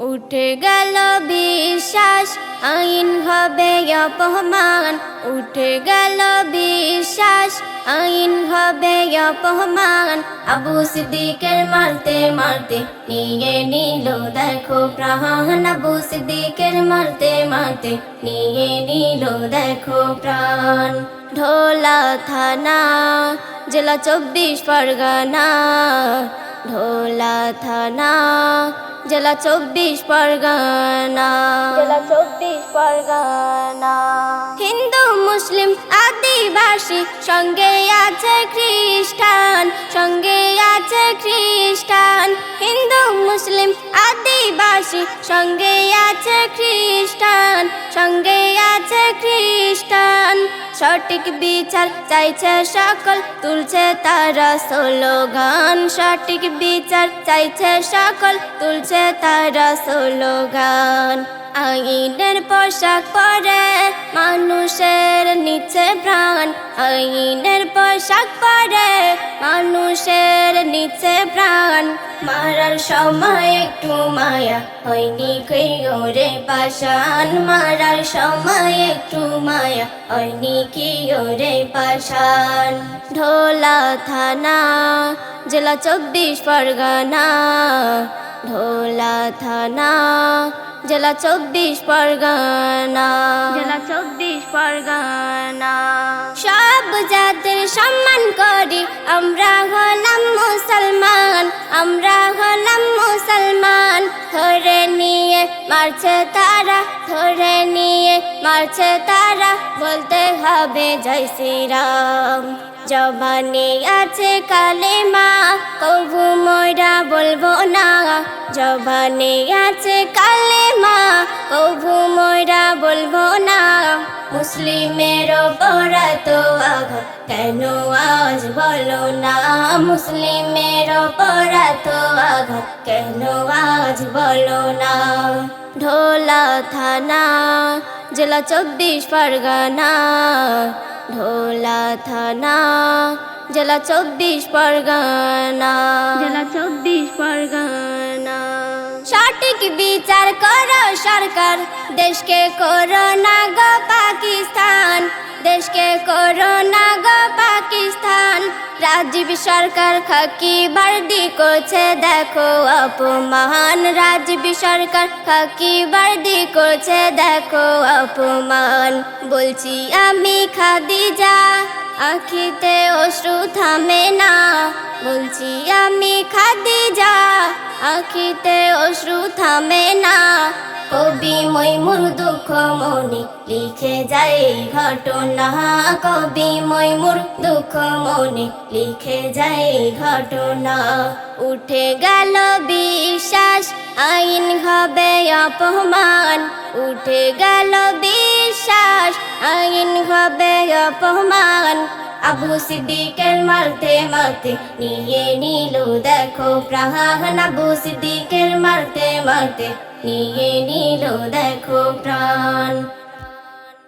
উঠে গেল বিশ্বাস, আইন হবে অপমান। উঠে গেল বিশ্বাস, আইন হবে অপমান। আবু সিদ্দিকের মারতে মারতে নিয়ে নিল দেখো প্রাণ। আবু সিদ্দিকের মারতে মারতে নিয়ে নিল দেখো প্রাণ। ঢোলা থানা, জেলা 24 পরগনা। ঢোলা থানা, জেলা 24 পরগনা। জেলা 24 পরগনা। হিন্দু মুসলিম আদিবাসী, সঙ্গে আছে খ্রিস্টান, সঙ্গে আছে খ্রিস্টান। হিন্দু মুসলিম আদিবাসী, সঙ্গে আছে খ্রিস্টান, সঙ্গে আছে খ্রিস্টান। সঠিক বিচার চাইছে সকল, তুলছে তারা স্লোগান। সঠিক বিচার চাইছে সকল, তুলছে তারা স্লোগান। আইনের পোশাক পরে মানুষের নিচে প্রাণ। আইনের পোশাক পরে মানুষের নিচে প্রাণ। মারার সময় একটু মায়া হয়নি কি ওরে পাষাণ। মারার সময় একটু মায়া হয়নি কি ওরে পাষাণ। ঢোলা থানা, জেলা 24 পরগনা। ঢোলা থানা, জেলা 24 পরগনা। জেলা 24 পরগনা। সব জাতির সম্মান করি, আমরা হলাম মুসলমান, আমরা হলাম মুসলমান। ধরে নিয়ে মারছে তারা, ধরে নিয়ে মারছে তারা, বলতে হবে জয় শ্রীরাম। জবানে আছে কালেমা, কবু ময়রা বলবো না। জবানে আছে কালেমা, কবু ময়রা বলবো না। মুসলিমের ওপর এত আঘাত কেন আজ বলো না। মুসলিমের ওপর এত আঘাত কেন আজ বলো না। ঢোলা থানা, জেলা 24 পরগনা। ঢোলা থানা, জেলা 24 পরগনা। জেলা 24 পরগনা। সঠিক বিচার করো সরকার, দেশকে করো না গো পাকিস্তান, দেশকে করো না গো পাকিস্তান। রাজীব সরকার খাকি বর্দি করছে দেখো অপমান। রাজীব সরকার খাকি বর্দি করছে দেখো অপমান। বলছি আমি খাদিজা, আখিতে অশ্রু থামে না। বলছি আমি খাদিজা, আখিতে অশ্রু থামে না। কবি মৈমুর দুঃখ মনে লিখে যায় এই ঘটনা। কবি মৈমুর দুঃখ মনে লিখে যায় এই ঘটনা। উঠে গেল বিশ্বাস, আইন হবে অপমান। উঠে গেল বিশ্বাস, আইন হবে অপমান। আবু সিদ্দিকের মারতে মারতে নিয়ে নিল দেখো প্রাণ। আবু সিদ্দিকের মারতে মারতে নিয়ে নিল দেখো প্রাণ।